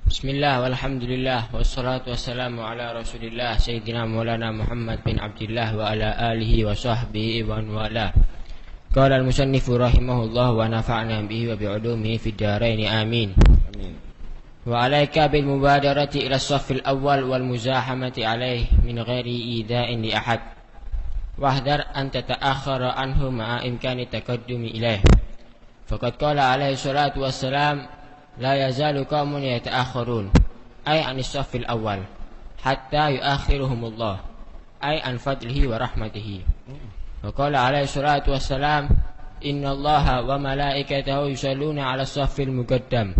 Bismillah walhamdulillah wassalatu wassalamu ala rasulillah Sayyidina Maulana Muhammad bin Abdullah wa ala alihi wa sahbihi wa wala. Qala al-musannifu rahimahullah wa nafa'na bihi wa bi'ulumihi fid dharain amin. Amin. Wa alayka bil mubadarati ila as-saff al-awwal wal muzahamati alayhi min ghairi ida'in li ahad. Wahdar an tata'akhkhara anhu ma'a imkani taqaddumi ilayhi. Faqad qala alayhi salatu wassalam la yazalu qaumun yata'akhkharun ay anis saffil awal hatta yu'akhiruhumullah ay an fadlihi wa rahmatihi. Wa qala alaihi salatu wassalam innallaha wa malaikatahu yusalluna 'alas saffil muqaddam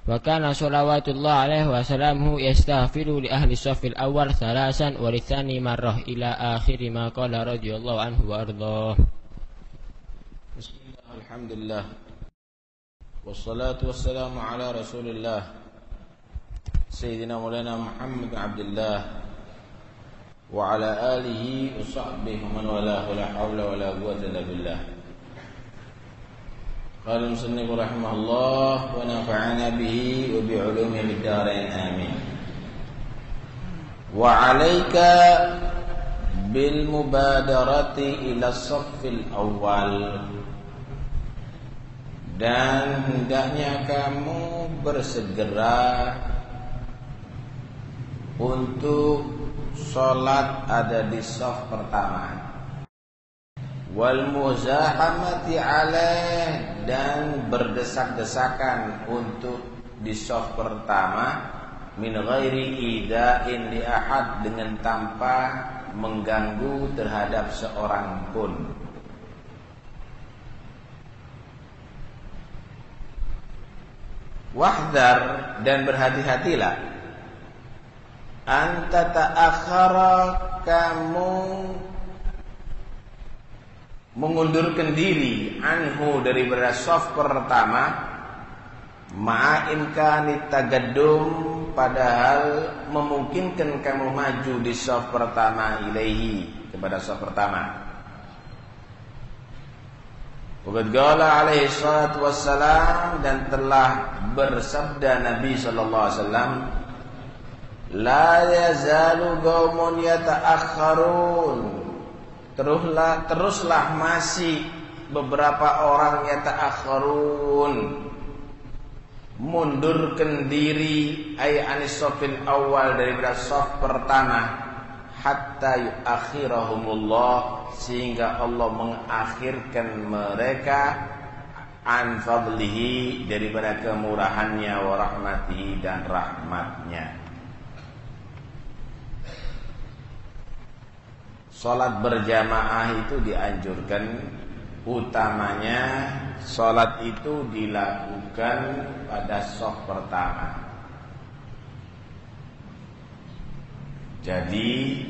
wa kana shalawatullah alaihi wa salamuhu yastaghfiru li ahli saffil awal thalasan wa litsani marrah ila akhir ma qala radhiyallahu anhu wa ardhah. Bismillah, alhamdulillah, wassalatu wassalamu ala rasulillah Sayyidina Maulana Muhammad bin Abdullah wa ala alihi wa sahbihi wa man walahu la hawla wa la quwwata illa billah. Qala al-musannif rahimahullah wa nafa'ana bihi wa bi'ulumihi fid dharain amin. Wa 'alaika bil mubadarati ila as-saffil awwal, dan hendaknya kamu bersegera untuk sholat ada di shaf pertama. Wal muzahamati alaih, dan berdesak-desakan untuk di shaf pertama min ghairi ida'in li ahad, dengan tanpa mengganggu terhadap seorang pun. Wahdar, dan berhati-hatilah anta ta'akhara, kamu mengundurkan diri anhu dari shaf pertama ma'a imkani tagaddum, padahal memungkinkan kamu maju di shaf pertama ilaihi, kepada shaf pertama. Waqad qala alaihi salatu wassalam, dan telah bersabda Nabi sallallahu alaihi wasallam, la yazalu qaumun yata'akhkharun, teruslah masih beberapa orang yata'akhkharun, mundurkan diri ay anis saffil awal, dari shaf pertama, hatta yuakhirahumullah, sehingga Allah mengakhirkan mereka an fadlihi, daripada kemurahannya, wa rahmatihi, dan rahmatnya. Salat berjamaah itu dianjurkan, utamanya salat itu dilakukan pada shaf pertama. Jadi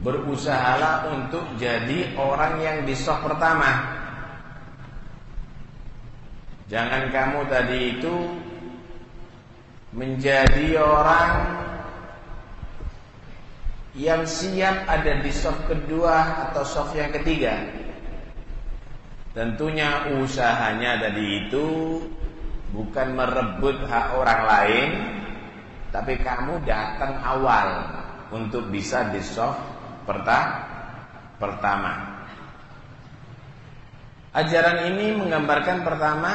berusahalah untuk jadi orang yang di shaf pertama. Jangan kamu tadi itu menjadi orang yang siap ada di shaf kedua atau shaf yang ketiga. Tentunya usahanya tadi itu bukan merebut hak orang lain, tapi kamu datang awal untuk bisa di shaf pertama. Ajaran ini menggambarkan, pertama,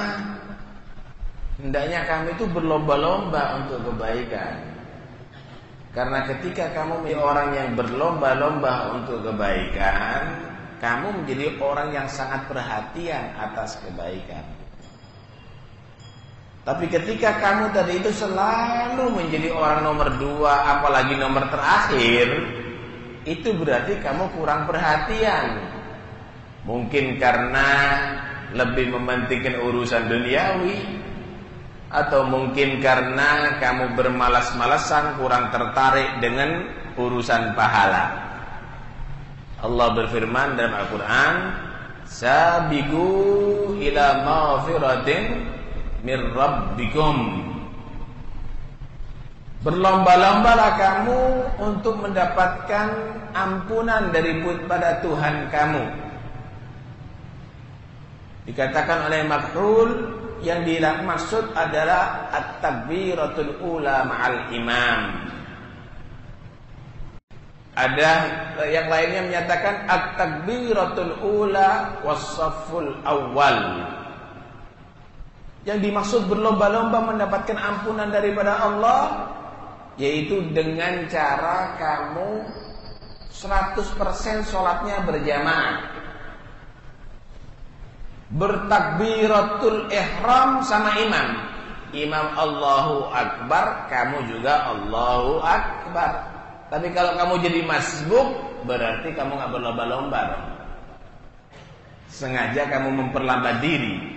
hendaknya kamu itu berlomba-lomba untuk kebaikan. Karena ketika kamu menjadi orang yang berlomba-lomba untuk kebaikan, kamu menjadi orang yang sangat perhatian atas kebaikan. Tapi ketika kamu tadi itu selalu menjadi orang nomor 2, apalagi nomor terakhir, itu berarti kamu kurang perhatian. Mungkin karena lebih mementingkan urusan duniawi, atau mungkin karena kamu bermalas-malasan, kurang tertarik dengan urusan pahala. Allah berfirman dalam Al-Quran, sabiqu ila maghfiratin mir rabbikum, berlomba-lombalah kamu untuk mendapatkan ampunan daripada Tuhan kamu. Dikatakan oleh Makhul, yang dimaksud adalah at-takbiratul ula ma'al imam. Ada yang lainnya menyatakan at-takbiratul ula was-safful awal. Yang dimaksud berlomba-lomba mendapatkan ampunan daripada Allah, yaitu dengan cara kamu 100% sholatnya berjamaah. Bertakbiratul ihram sama imam. Imam Allahu Akbar, kamu juga Allahu Akbar. Tapi kalau kamu jadi masbuk, berarti kamu gak berlomba-lomba dong. Sengaja kamu memperlambat diri.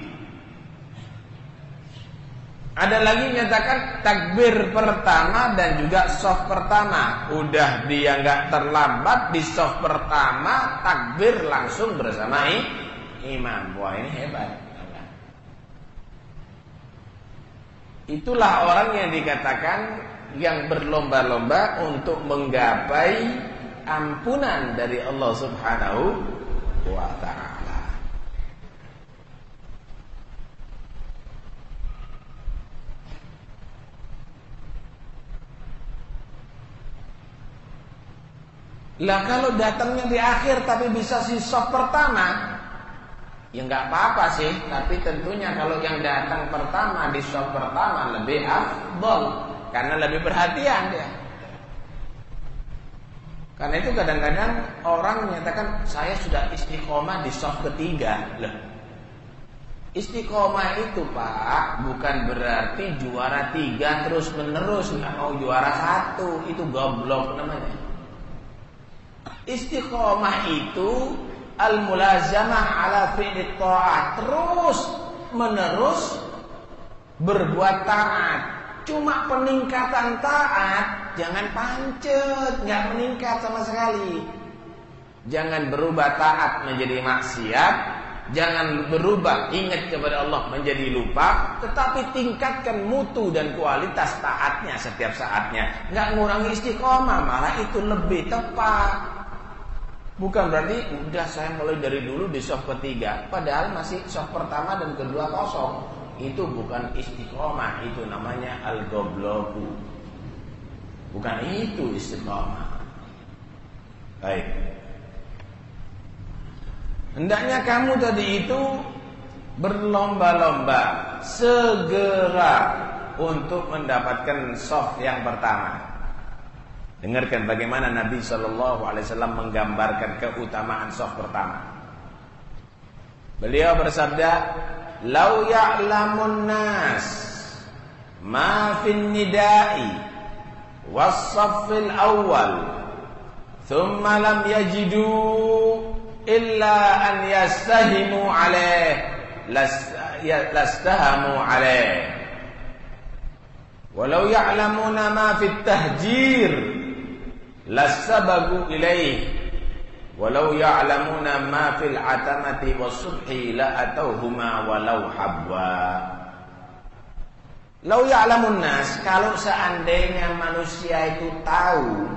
Ada lagi menyatakan takbir pertama dan juga shaf pertama. Udah dia gak terlambat di shaf pertama, takbir langsung bersama imam. Wah, ini hebat. Itulah orang yang dikatakan yang berlomba-lomba untuk menggapai ampunan dari Allah Subhanahu wa ta'ala. Lah kalau datangnya di akhir tapi bisa si shaf pertama, ya nggak apa-apa sih, tapi tentunya kalau yang datang pertama di shaf pertama lebih afdal karena lebih perhatian dia. Karena itu kadang-kadang orang menyatakan saya sudah istiqomah di shaf ketiga. Loh, istiqomah itu Pak bukan berarti juara 3 terus menerus, nggak mau juara 1, itu goblok namanya. Istiqomah itu al-mulazamah ala fi'lit ta'at, terus menerus berbuat taat. Cuma peningkatan taat, jangan pancet, nggak meningkat sama sekali. Jangan berubah taat menjadi maksiat, jangan berubah ingat kepada Allah menjadi lupa, tetapi tingkatkan mutu dan kualitas taatnya setiap saatnya. Nggak ngurangi istiqomah, malah itu lebih tepat. Bukan berarti udah saya mulai dari dulu di shaf ketiga, padahal masih shaf pertama dan kedua kosong. Itu bukan istiqomah, itu namanya al-gobloku. Bukan itu istiqomah. Baik. Hendaknya kamu tadi itu berlomba-lomba segera untuk mendapatkan shaf yang pertama. Dengarkan bagaimana Nabi SAW menggambarkan keutamaan shaf pertama. Beliau bersabda, "Lau ya'lamun nas ma fin nida'i was-saffil awwal, thumma lam yajidu illa an yastahimu alaih, lastahamu alaih. Walau ya'lamuna ma fit tahjir lasabagu ilaih, walau ya'lamuna ma fil atamati was-subhi la atauhuma walau habwa." Lau ya'lamun nas, kalau seandainya manusia itu tahu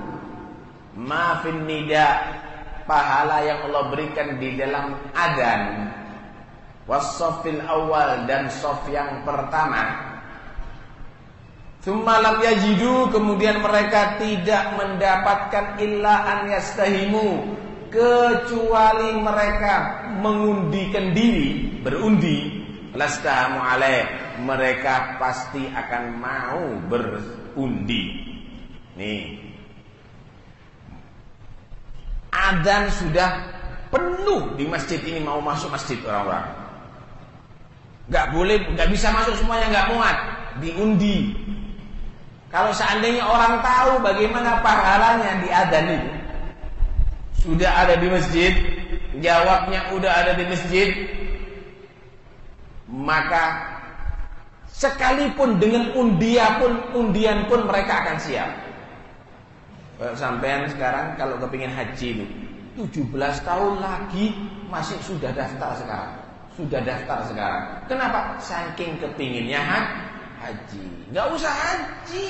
ma fin nida, pahala yang Allah berikan di dalam adzan, was-saffil awal, dan shaf yang pertama, tsumma lam yajidu, kemudian mereka tidak mendapatkan illa an yastahimu, kecuali mereka mengundikan diri, berundi, lastahamu alaih, mereka pasti akan mau berundi. Nih, adzan sudah penuh di masjid ini, mau masuk masjid orang-orang. Gak boleh, gak bisa masuk semuanya, gak muat, diundi. Kalau seandainya orang tahu bagaimana pahalanya di adzan itu, sudah ada di masjid, jawabnya udah ada di masjid, maka sekalipun dengan undian pun mereka akan siap. Sampean sekarang kalau kepingin haji itu 17 tahun lagi masih sudah daftar sekarang. Sudah daftar sekarang. Kenapa? Saking kepinginnya haji. Nggak usah haji.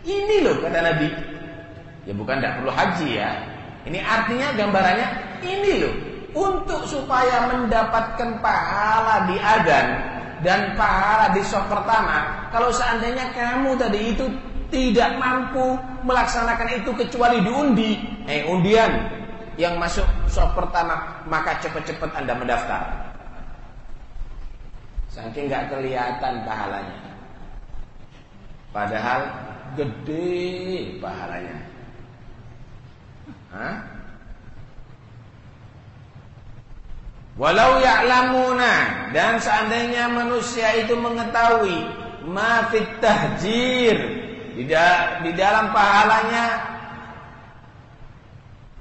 Ini loh kata Nabi. Ya bukan nggak perlu haji ya. Ini artinya gambarannya ini loh. untuk supaya mendapatkan pahala di adzan dan pahala di shaf pertama. Kalau seandainya kamu tadi itu tidak mampu melaksanakan itu kecuali diundi, undian yang masuk shaf pertama, maka cepat-cepat Anda mendaftar. Saking nggak kelihatan pahalanya, padahal gede pahalanya. Walau ya'lamuna, dan seandainya manusia itu mengetahui ma fit tahjir, di dalam pahalanya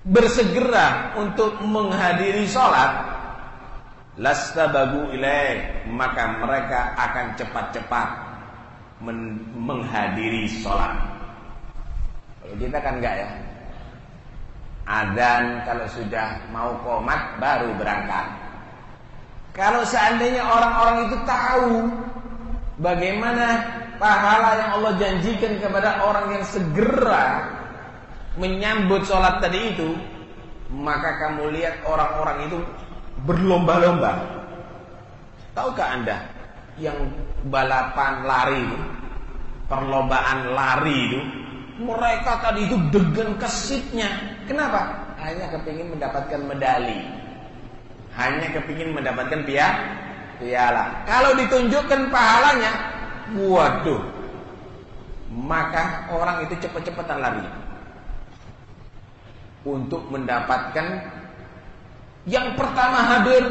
bersegera untuk menghadiri sholat, lastabagu ilaih, maka mereka akan cepat-cepat menghadiri sholat. Kalau kita kan enggak ya, adzan kalau sudah mau qomat baru berangkat. Kalau seandainya orang-orang itu tahu bagaimana pahala yang Allah janjikan kepada orang yang segera menyambut sholat tadi itu, maka kamu lihat orang-orang itu berlomba-lomba. Tahukah Anda yang balapan lari itu, perlombaan lari itu, mereka tadi itu dengan kesitnya. Kenapa? Hanya kepingin mendapatkan medali, hanya kepingin mendapatkan piala. Kalau ditunjukkan pahalanya, waduh, maka orang itu cepat-cepatan lari untuk mendapatkan. Yang pertama hadir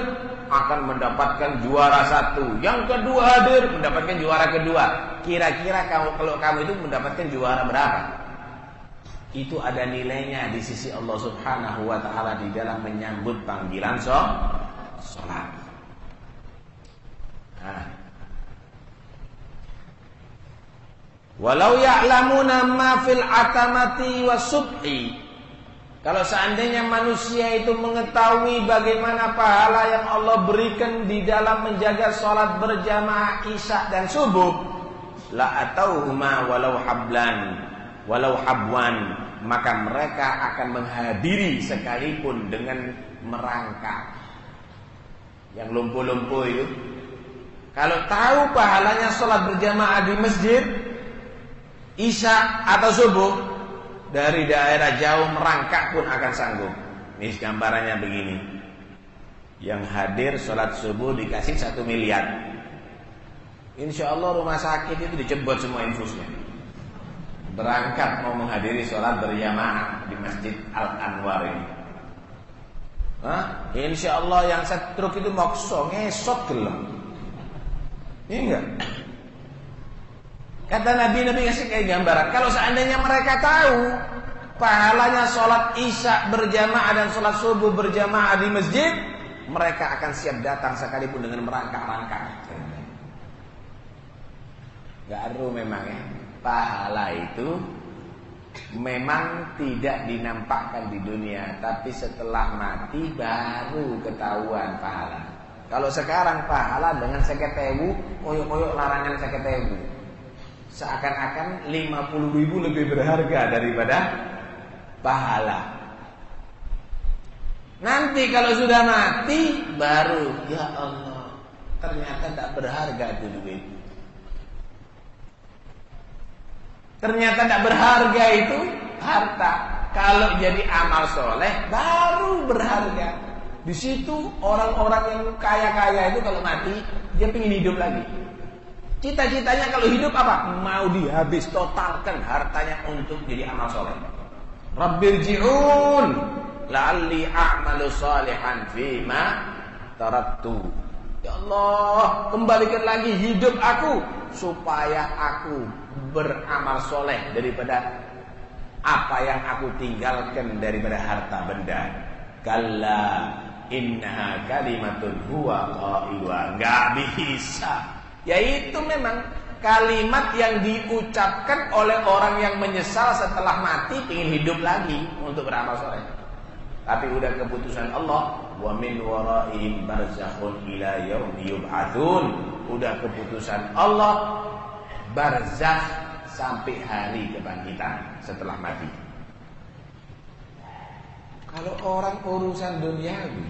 akan mendapatkan juara 1, yang kedua hadir mendapatkan juara kedua. Kira-kira kalau kamu itu mendapatkan juara berapa? Itu ada nilainya di sisi Allah Subhanahu wa ta'ala di dalam menyambut panggilan sholat. Walau ya'lamuna ma fil atamati wasubhi, kalau seandainya manusia itu mengetahui bagaimana pahala yang Allah berikan di dalam menjaga sholat berjamaah isya dan subuh, la atauhuma walau habwan, maka mereka akan menghadiri sekalipun dengan merangkak. Yang lumpuh-lumpuh itu, kalau tahu pahalanya sholat berjamaah di masjid isya atau subuh, dari daerah jauh merangkak pun akan sanggup. Ini gambarannya begini. Yang hadir sholat subuh dikasih 1 miliar. Insya Allah rumah sakit itu dicebot semua infusnya. Berangkat mau menghadiri sholat berjamaah di Masjid Al-Anwar ini. Insya Allah yang setruk itu makso ngesot gelap. Ini enggak? Kata Nabi kasih kayak gambaran. Kalau seandainya mereka tahu pahalanya sholat isya berjamaah dan sholat subuh berjamaah di masjid, mereka akan siap datang sekalipun dengan merangkak-rangkak. Gak aru memang ya. Pahala itu memang tidak dinampakkan di dunia, tapi setelah mati baru ketahuan pahala. Kalau sekarang pahala dengan 50.000, koyok-koyok larangan 50.000. Seakan-akan 50.000 lebih berharga daripada pahala. Nanti kalau sudah mati baru, ya Allah, ternyata tak berharga itu duit. Ternyata tak berharga itu harta. Kalau jadi amal soleh baru berharga. Di situ orang-orang yang kaya-kaya itu kalau mati dia pengen hidup lagi. Cita-citanya kalau hidup apa? Mau dihabis totalkan hartanya untuk jadi amal soleh. Rabbirji'un la'alli a'malu salihan fima taraktu. Ya Allah, kembalikan lagi hidup aku supaya aku beramal soleh daripada apa yang aku tinggalkan daripada harta benda. Kalla innaha kalimatun huwa qailuha. Enggak bisa. Yaitu memang kalimat yang diucapkan oleh orang yang menyesal setelah mati ingin hidup lagi untuk beramal soleh. Tapi udah keputusan Allah, wa min waraihim barzakhun ila yaumi yub'atsun. Udah keputusan Allah, barzakh sampai hari kebangkitan setelah mati. Kalau orang urusan duniawi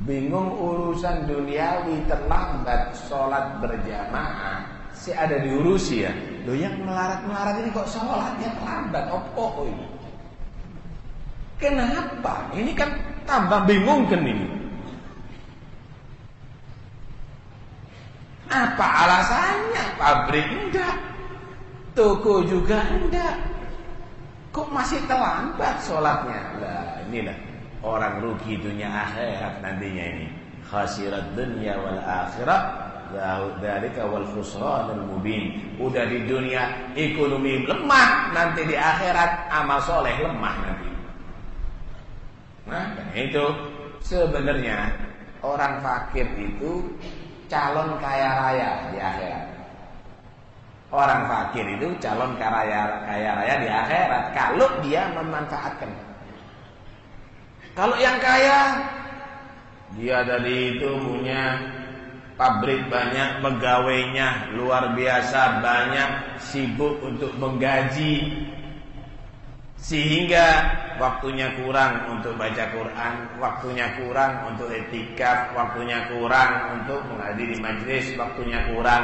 bingung urusan duniawi, terlambat sholat berjamaah, si ada diurusi ya. Loh yang melarat-melarat ini kok sholatnya terlambat, opo ini? Kenapa? Ini kan tambah bingung kan ini. Apa alasannya? Pabrik enggak, toko juga enggak, kok masih terlambat sholatnya? Lah inilah orang rugi dunia akhirat nantinya ini. Khasirat dunya wal akhirah, dzalika wal khusranul mubin. Udah di dunia ekonomi lemah, nanti di akhirat amal soleh lemah nanti. Nah, itu sebenarnya orang fakir itu calon kaya raya di akhirat. Orang fakir itu calon kaya raya di akhirat kalau dia memanfaatkan. Kalau yang kaya, dia dari itu punya pabrik banyak, pegawainya luar biasa banyak, sibuk untuk menggaji, sehingga waktunya kurang untuk baca Quran, waktunya kurang untuk etikaf, waktunya kurang untuk menghadiri majelis, waktunya kurang.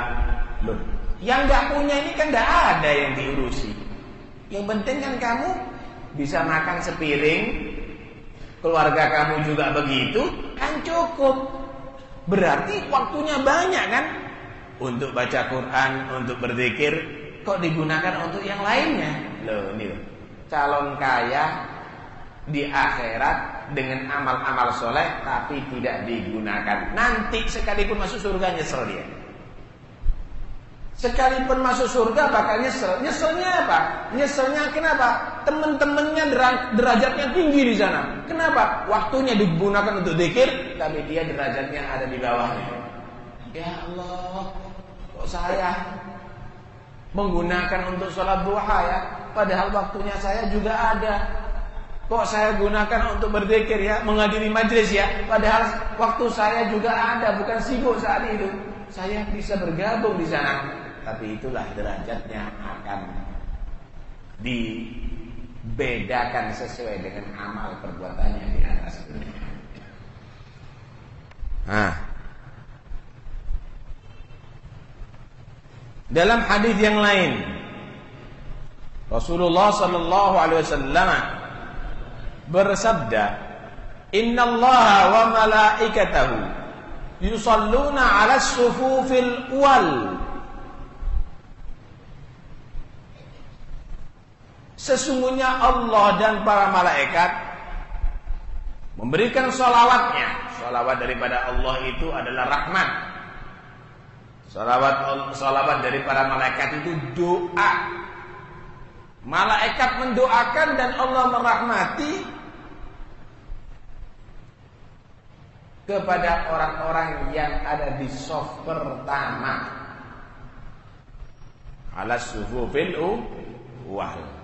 Loh, yang nggak punya ini kan nggak ada yang diurusi. Yang penting kan kamu bisa makan sepiring, keluarga kamu juga begitu, kan cukup. Berarti waktunya banyak kan untuk baca Quran, untuk berzikir, kok digunakan untuk yang lainnya? Loh, ini loh. Calon kaya di akhirat dengan amal-amal soleh tapi tidak digunakan. Nanti sekalipun masuk surga nyesel dia. Sekalipun masuk surga bakal nyesel. Nyeselnya apa? Nyeselnya kenapa? Teman-temannya derajatnya tinggi di sana. Kenapa? Waktunya digunakan untuk zikir, tapi dia derajatnya ada di bawahnya. Ya Allah, kok saya menggunakan untuk sholat duha ya, padahal waktunya saya juga ada. Kok saya gunakan untuk berzikir ya, menghadiri majelis ya, padahal waktu saya juga ada, bukan sibuk saat itu. Saya bisa bergabung di sana. Tapi itulah derajatnya akan dibedakan sesuai dengan amal perbuatannya di atas dunia. Dalam hadis yang lain, Rasulullah sallallahu alaihi wasallam bersabda, "Innallaha wa malaikatahu yusalluna 'alas sufufil awwal." Sesungguhnya Allah dan para malaikat memberikan sholawatnya. Sholawat daripada Allah itu adalah rahmat. Sholawat dari para malaikat itu doa. Malaikat mendoakan dan Allah merahmati kepada orang-orang yang ada di shaf pertama. Alas sufufil awwal.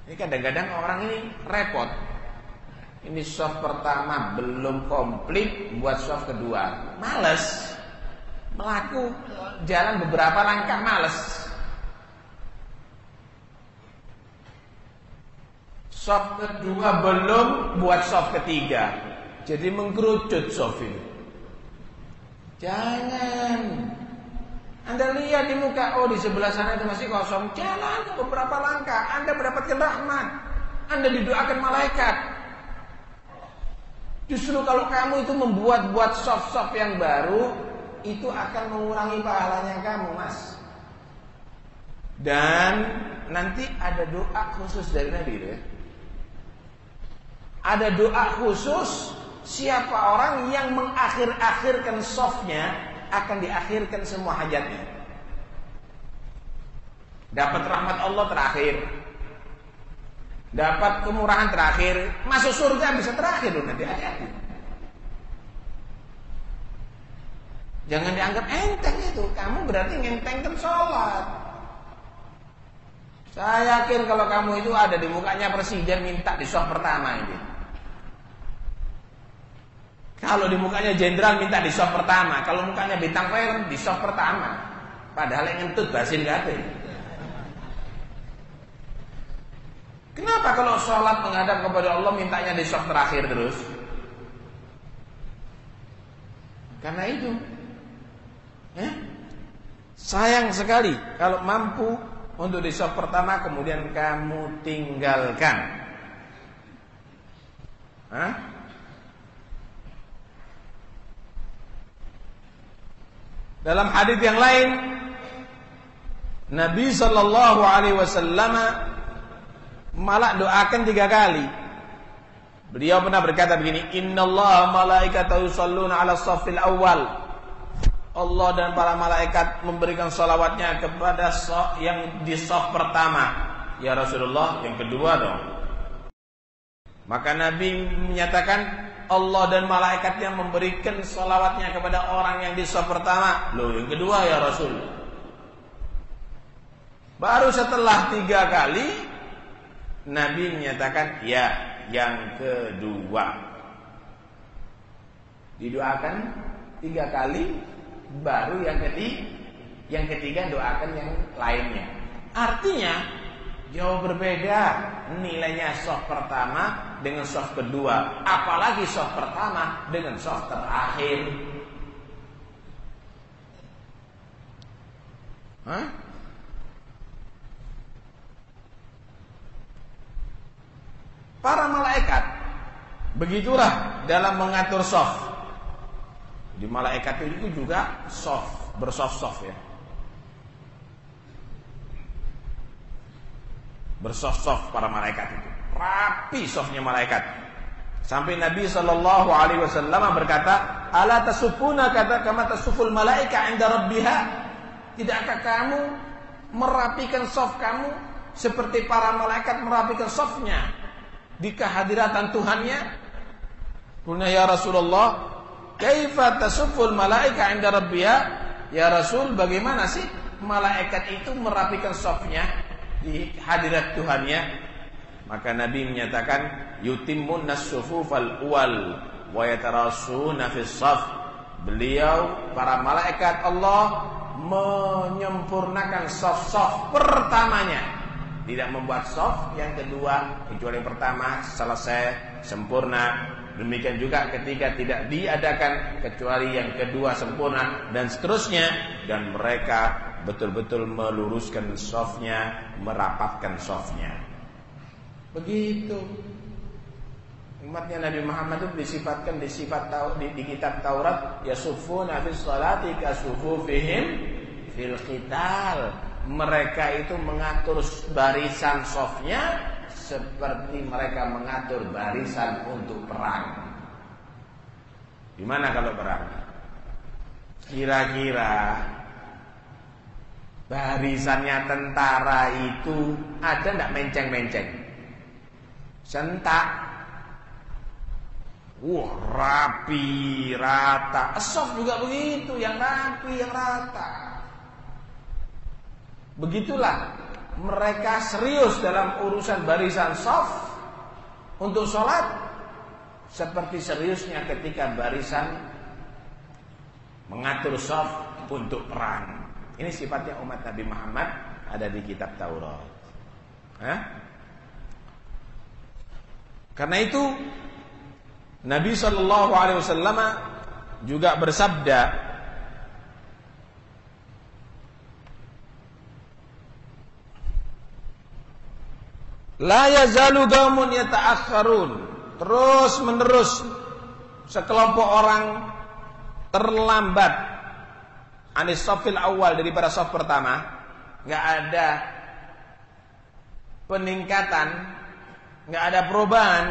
Ini kadang-kadang orang ini repot. Ini shaf pertama belum komplit, buat shaf kedua. Males. Melaku jalan beberapa langkah males. Shaf kedua belum, buat shaf ketiga. Jadi mengkerucut shaf ini. Jangan. Anda lihat di muka, oh di sebelah sana itu masih kosong. Jalan beberapa langkah, Anda mendapatkan rahmat. Anda didoakan malaikat. Justru kalau kamu itu membuat shaf-shaf yang baru, itu akan mengurangi pahalanya kamu, Mas. Dan nanti ada doa khusus dari Nabi itu ya. Ada doa khusus, siapa orang yang mengakhir-akhirkan shafnya akan diakhirkan semua hajatnya. Dapat rahmat Allah terakhir, dapat kemurahan terakhir, masuk surga bisa terakhir loh nanti. Hati-hati. Jangan dianggap enteng itu. Kamu berarti ngentengkan sholat. Saya yakin kalau kamu itu ada di mukanya presiden minta di shaf pertama ini. Kalau di mukanya jenderal minta di shaf pertama, kalau mukanya bintang film di shaf pertama. Padahal yang ngentut basin kate. Kenapa kalau sholat menghadap kepada Allah mintanya di shaf terakhir terus? Karena itu, sayang sekali kalau mampu untuk di saf pertama kemudian kamu tinggalkan. Dalam hadis yang lain, Nabi sallallahu alaihi wasallam malah doakan 3 kali. Beliau pernah berkata begini, innallaha malaikatahu yusholluna 'alas shaffil awwal. Allah dan para malaikat memberikan salawatnya kepada yang di shaf pertama. Ya Rasulullah, yang kedua dong. Maka Nabi menyatakan Allah dan malaikatnya memberikan salawatnya kepada orang yang di shaf pertama. Loh, yang kedua ya Rasul. Baru setelah 3 kali Nabi menyatakan ya, yang kedua. Didoakan 3 kali, baru yang ketiga doakan yang lainnya. Artinya jauh berbeda nilainya shaf pertama dengan shaf kedua, apalagi shaf pertama dengan shaf terakhir. Para malaikat begitulah dalam mengatur shaf. Di malaikat itu juga shaf, bersaf-saf ya. Bersaf-saf para malaikat itu. Rapi shafnya malaikat. Sampai Nabi sallallahu alaihi wasallam berkata, "Ala tasufuna kama tasuful malaika 'inda rabbiha?" Tidakkah kamu merapikan shaf kamu seperti para malaikat merapikan shafnya di kehadiran Tuhannya? Qulna ya Rasulullah, kaifa tasuful malaika 'inda rabbiha? Ya Rasul, bagaimana sih malaikat itu merapikan shafnya di hadirat Tuhannya? Maka Nabi menyatakan, yutimmun as-sufufal awwal wa yatarasuna fis shaf. Beliau, para malaikat Allah menyempurnakan shaf-shaf pertamanya. Tidak membuat shaf yang kedua kecuali yang pertama selesai sempurna. Demikian juga ketika tidak diadakan kecuali yang kedua sempurna, dan seterusnya. Dan mereka betul-betul meluruskan shafnya, merapatkan shafnya. Begitu. Umatnya Nabi Muhammad itu disifatkan di kitab Taurat, yasufuna fis salati kasufufihim fil qital. Mereka itu mengatur barisan shafnya seperti mereka mengatur barisan untuk perang. Gimana kalau perang? Kira-kira barisannya tentara itu ada enggak menceng-menceng? Sentak. Rapi, rata. Shaf juga begitu, yang rapi, yang rata. Begitulah mereka serius dalam urusan barisan shaf untuk sholat, seperti seriusnya ketika barisan mengatur shaf untuk perang. Ini sifatnya umat Nabi Muhammad, ada di kitab Taurat. Karena itu Nabi SAW juga bersabda, la yazalu qaumun yata'akhkharun. Terus menerus sekelompok orang terlambat anis shafil awal, daripada shaf pertama. Enggak ada peningkatan, enggak ada perubahan,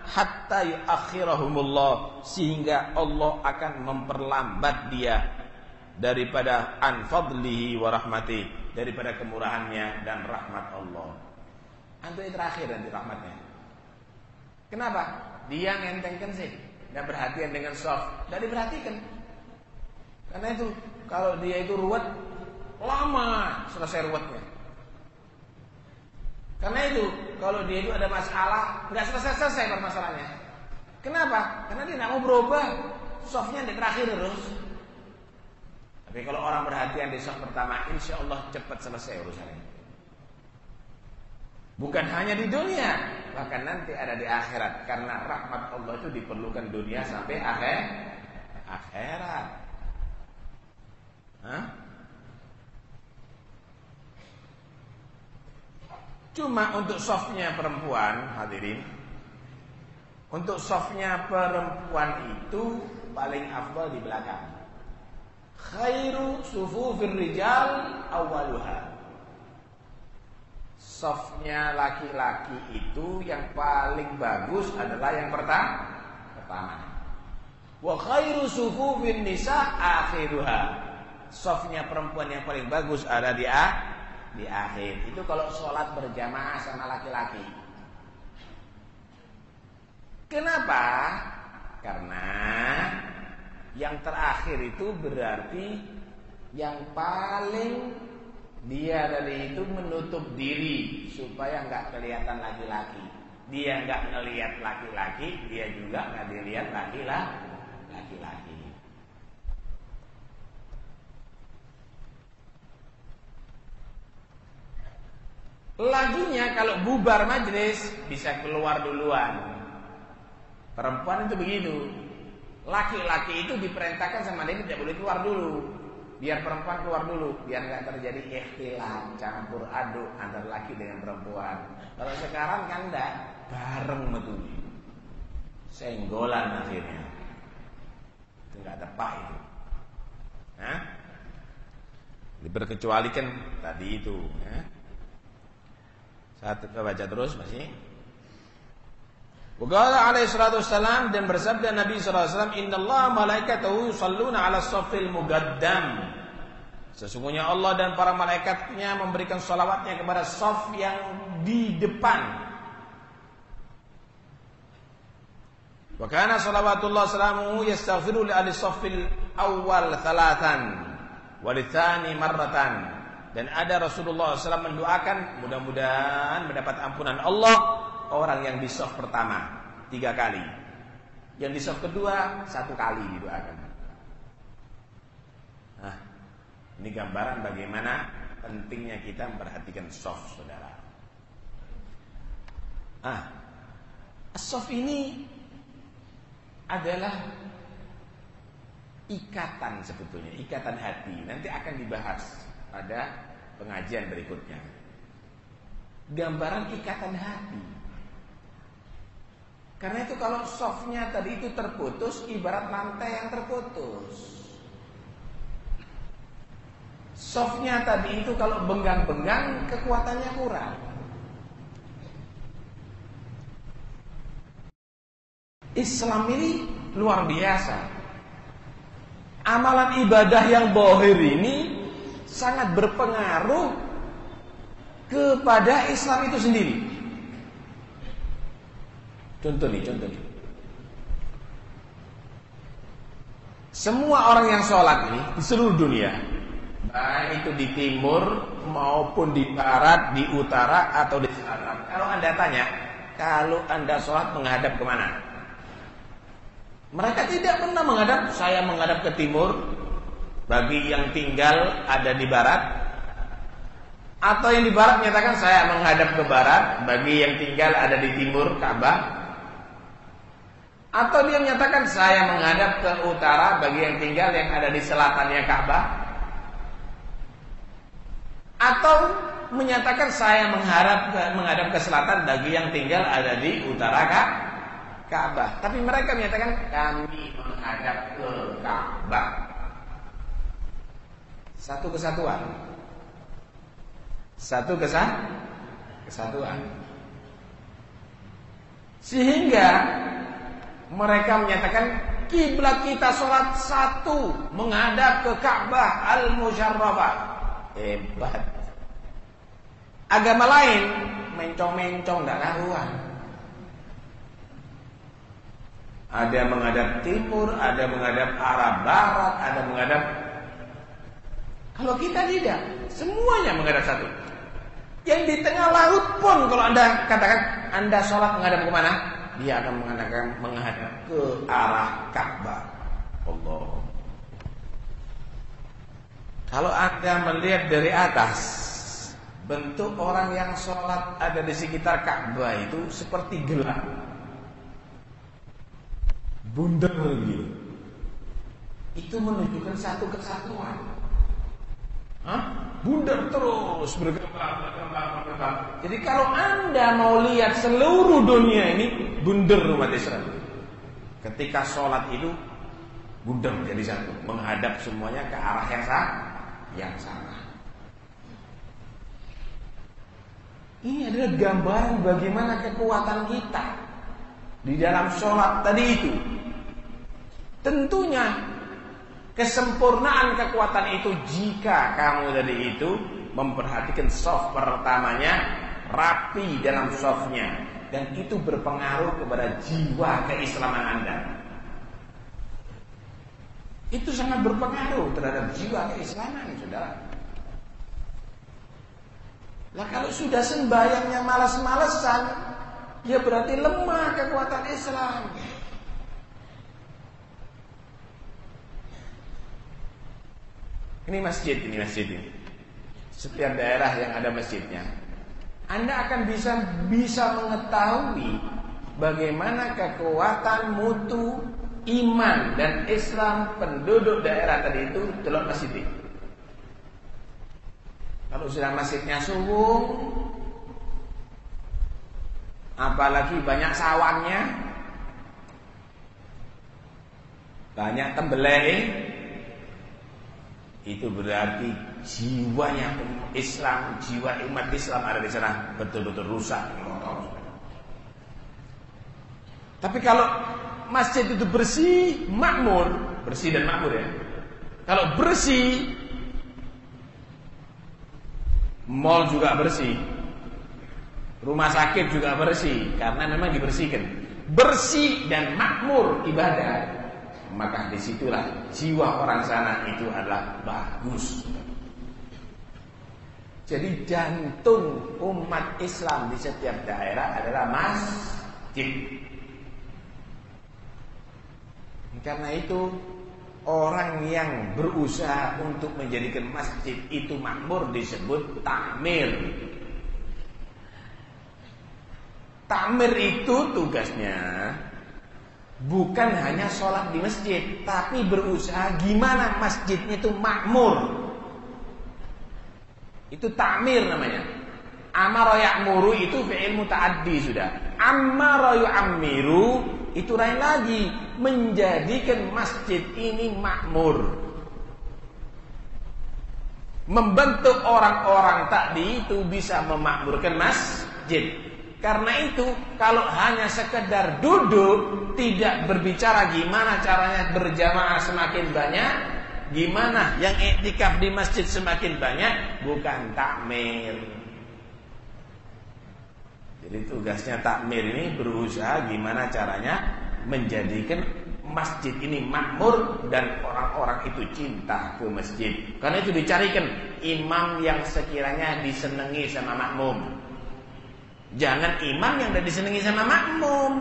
hatta yuakhirahumullah, sehingga Allah akan memperlambat dia daripada an fadlihi wa rahmati, daripada kemurahannya dan rahmat Allah. Antu terakhir nanti rahmatnya. Kenapa? Dia ngentengkan sih, tidak perhatian dengan shaf, tidak diperhatikan. Karena itu kalau dia itu ruwet, lama selesai ruwetnya. Karena itu kalau dia itu ada masalah, nggak selesai permasalahannya. Kenapa? Karena dia tidak mau berubah, shafnya di terakhir terus. Tapi kalau orang perhatian di shaf pertama, insya Allah cepat selesai urusannya. Bukan hanya di dunia, bahkan nanti ada di akhirat. Karena rahmat Allah itu diperlukan dunia sampai akhirat. Hah? Cuma untuk softnya perempuan, hadirin, untuk softnya perempuan itu paling afdal di belakang. Khairu sufufir rijal awwaluha. Softnya laki-laki itu yang paling bagus adalah yang pertama. Wa khairu sufufin nisa akhiruha. Softnya perempuan yang paling bagus ada di akhir. Itu kalau sholat berjamaah sama laki-laki. Kenapa? Karena yang terakhir itu berarti yang paling dia dari itu menutup diri supaya nggak kelihatan laki-laki. Dia nggak ngelihat laki-laki, dia juga nggak dilihat laki-laki. Laginya kalau bubar majelis bisa keluar duluan. Perempuan itu begitu. Laki-laki itu diperintahkan sama dia tidak boleh keluar dulu. Biar perempuan keluar dulu, biar nggak terjadi ikhtilat, campur aduk antara laki dengan perempuan. Kalau sekarang kan enggak, bareng betul. Senggolan akhirnya. Itu nggak tepat itu. Hah? Diperkecualikan tadi itu, ya. Saya baca terus masih. Waqala alaihi salatu wassalam, dan bersabda Nabi sallallahu alaihi wasallam, innallaha malaikatahu yusalluna 'alas saffil mugaddam. Sesungguhnya Allah dan para malaikatnya memberikan shalawatnya kepada shaf yang di depan. Wa kana shalawatullah salamuhu yastaghfiru li ahli saffil awwal thalathan wa litsani marratan. Dan ada Rasulullah SAW mendoakan mudah-mudahan mendapat ampunan Allah orang yang di shaf pertama 3 kali, yang di shaf kedua 1 kali didoakan. Nah, ini gambaran bagaimana pentingnya kita memperhatikan shaf, saudara. Shaf ini adalah ikatan sebetulnya, ikatan hati. Nanti akan dibahas pada pengajian berikutnya. Gambaran ikatan hati. Karena itu kalau softnya tadi itu terputus, ibarat rantai yang terputus. Softnya tadi itu kalau benggang-benggang, kekuatannya kurang. Islam ini luar biasa. Amalan ibadah yang zahir ini sangat berpengaruh kepada Islam itu sendiri. Contoh nih. Semua orang yang sholat ini di seluruh dunia, baik itu di timur maupun di barat, di utara atau di selatan. Kalau Anda tanya, kalau Anda sholat menghadap kemana? Mereka tidak pernah menghadap. Saya menghadap ke timur, bagi yang tinggal ada di barat. Atau yang di barat menyatakan saya menghadap ke barat, bagi yang tinggal ada di timur, Ka'bah. Atau dia menyatakan saya menghadap ke utara, bagi yang tinggal yang ada di selatannya Ka'bah. Atau menyatakan saya menghadap ke selatan, bagi yang tinggal ada di utara Ka'bah. Tapi mereka menyatakan kami menghadap ke Ka'bah. Satu kesatuan. Kesatuan. Sehingga mereka menyatakan kiblat kita sholat satu, menghadap ke Ka'bah al-Musyarrafah. Hebat. Agama lain mencong-mencong, gak karuan. Ada menghadap timur, ada menghadap arah barat, ada menghadap. Kalau kita tidak, semuanya menghadap satu. Yang di tengah laut pun kalau Anda katakan Anda sholat menghadap ke mana, dia akan mengatakan menghadap ke arah Ka'bah. Allah. Kalau Anda melihat dari atas, bentuk orang yang sholat ada di sekitar Ka'bah itu seperti gelap, bundar gitu. itu menunjukkan satu kesatuan. Bundar terus berkembang. Jadi kalau Anda mau lihat seluruh dunia ini bundar umat Islam. Ketika sholat itu bundar jadi satu, menghadap semuanya ke arah yang sama. Ini adalah gambaran bagaimana kekuatan kita di dalam sholat tadi itu. Tentunya kesempurnaan kekuatan itu jika kamu tadi itu memperhatikan shaf pertamanya rapi dalam shafnya, dan itu berpengaruh kepada jiwa keislaman Anda. Itu sangat berpengaruh terhadap jiwa keislaman, saudara. Lah kalau sudah sembahyangnya malas-malesan, ya berarti lemah kekuatan Islam. Ini masjid ini. Setiap daerah yang ada masjidnya, Anda akan bisa mengetahui bagaimana kekuatan mutu iman dan Islam penduduk daerah tadi itu dalam masjid itu. Kalau sudah masjidnya suwung, apalagi banyak sawannya, banyak tembelai, itu berarti jiwanya Islam, jiwa umat Islam ada di sana betul-betul rusak. Tapi kalau masjid itu bersih, makmur, bersih dan makmur ya. Kalau bersih, mall juga bersih, rumah sakit juga bersih, karena memang dibersihkan. Bersih dan makmur ibadah, maka disitulah jiwa orang sana itu adalah bagus. Jadi jantung umat Islam di setiap daerah adalah masjid. Karena itu orang yang berusaha untuk menjadikan masjid itu makmur disebut takmir. Takmir itu tugasnya bukan hanya sholat di masjid, tapi berusaha gimana masjidnya itu makmur. Itu takmir namanya. Amara ya'muru itu fi'il muta'addi sudah. Amara yu'ammiru itu lain lagi, menjadikan masjid ini makmur. Membentuk orang-orang tadi itu bisa memakmurkan masjid. Karena itu kalau hanya sekedar duduk, tidak berbicara gimana caranya berjamaah semakin banyak, gimana yang iktikaf di masjid semakin banyak, bukan takmir. Jadi tugasnya takmir ini berusaha gimana caranya menjadikan masjid ini makmur dan orang-orang itu cinta ke masjid. Karena itu dicarikan imam yang sekiranya disenangi sama makmum. Jangan imam yang tidak disenangi sama makmum.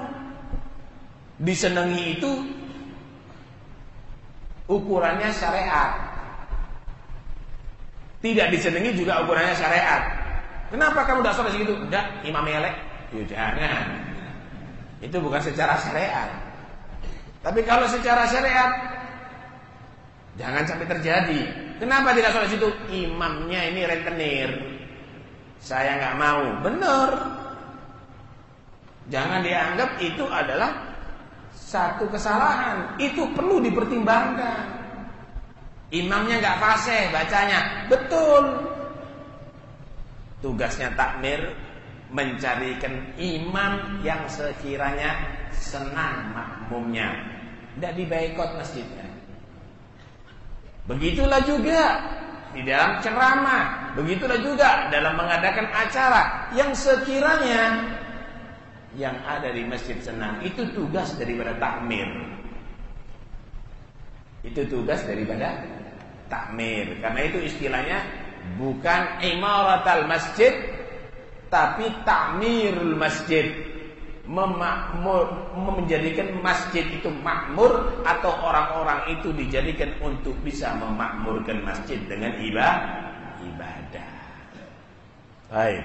Disenangi itu ukurannya syariat. Tidak disenangi juga ukurannya syariat. Kenapa kamu tidak sholat segitu? Tidak, imam elek. Ya jangan. Itu bukan secara syariat. Tapi kalau secara syariat, jangan sampai terjadi. Kenapa tidak sholat situ? Imamnya ini rentenir, saya nggak mau. Benar. Jangan dianggap itu adalah satu kesalahan. Itu perlu dipertimbangkan. Imamnya nggak fasih bacanya, betul. Tugasnya takmir mencarikan imam yang sekiranya senang makmumnya, tidak dibaikot masjidnya. Begitulah juga di dalam ceramah, begitulah juga dalam mengadakan acara yang sekiranya yang ada di masjid senang. Itu tugas daripada takmir. Itu tugas daripada takmir. Karena itu istilahnya bukan imaratul masjid, tapi takmirul masjid. Menjadikan masjid itu makmur, atau orang-orang itu dijadikan untuk bisa memakmurkan masjid dengan ibadah. Baik.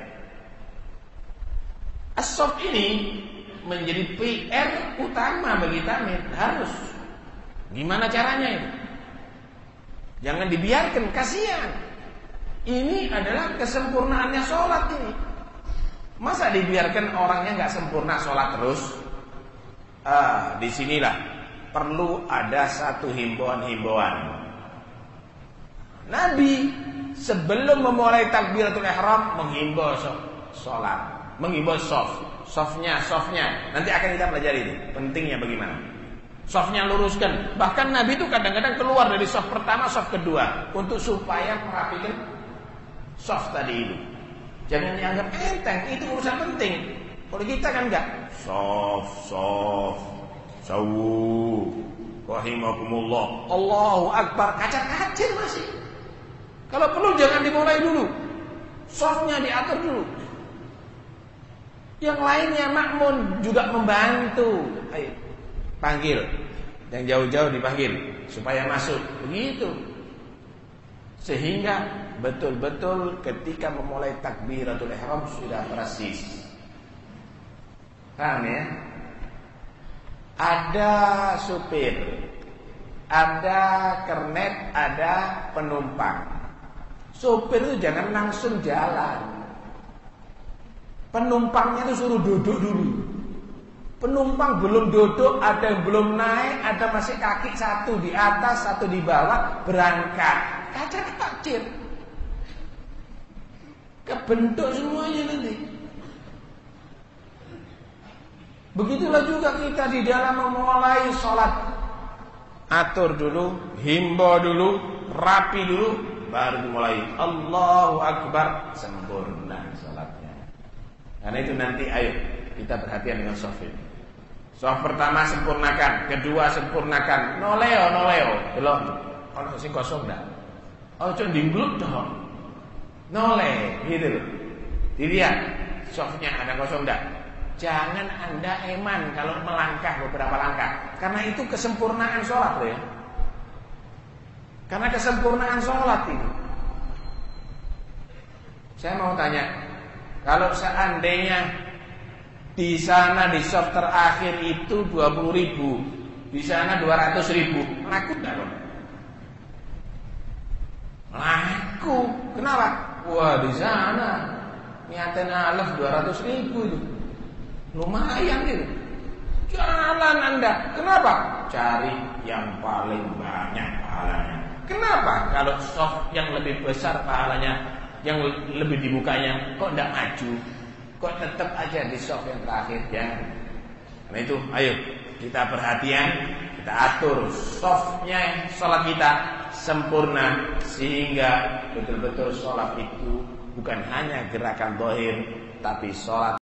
As-shaf ini menjadi PR utama bagi takmir. Harus. Gimana caranya itu? Jangan dibiarkan, kasihan. Ini adalah kesempurnaannya sholat ini. Masa dibiarkan orangnya nggak sempurna sholat terus? Disinilah perlu ada satu himbauan-himbauan. Nabi sebelum memulai takbiratul ihram menghimbau sholat, menghimbau softnya. Nanti akan kita pelajari itu pentingnya bagaimana. Softnya luruskan. Bahkan Nabi itu kadang-kadang keluar dari soft pertama, soft kedua untuk supaya merapikan soft tadi itu. Jangan dianggap enteng, itu urusan penting. Kalau kita kan enggak soft, sawu, rahimakumullah, Allahu Akbar, kacir-kacir masih. Kalau perlu jangan dimulai dulu, softnya diatur dulu. Yang lainnya makmun juga membantu. Ayo, panggil, yang jauh-jauh dipanggil supaya masuk, begitu. Sehingga betul-betul ketika memulai takbiratul ihram sudah persis. Paham ya? Ada supir, ada kernet, ada penumpang. Supir itu jangan langsung jalan. Penumpangnya itu suruh duduk dulu. Penumpang belum duduk, ada yang belum naik, ada masih kaki satu di atas, satu di bawah, berangkat. Kacir-kacir, kebentuk semuanya nanti. Begitulah juga kita di dalam memulai sholat. Atur dulu, himbau dulu, rapi dulu, baru mulai. Allahu Akbar, sempurna sholatnya. Karena itu nanti ayo kita perhatian dengan soft ini. Soft pertama sempurnakan, kedua sempurnakan. Noleo, belum. Kalau sing kosong dah. Oh, cuma dimbluk dong. Noleh, gitu loh. Dilihat softnya ada kosong enggak. Jangan Anda eman kalau melangkah beberapa langkah, karena itu kesempurnaan sholat loh ya. Karena kesempurnaan sholat itu. Saya mau tanya, kalau seandainya di sana di soft terakhir itu 20.000, di sana 200.000, laku enggak loh? Laku. Kenapa? Wah, di sana niatin alaf 200.000 itu. Lumayan gitu. Jalan Anda. Kenapa? Cari yang paling banyak pahalanya. Kenapa? Kalau soft yang lebih besar pahalanya, yang lebih dibukanya, kok enggak maju? Kok tetap aja di soft yang terakhir ya? Karena itu, ayo kita perhatian, kita atur softnya sholat kita sempurna sehingga betul-betul sholat itu bukan hanya gerakan zahir tapi sholat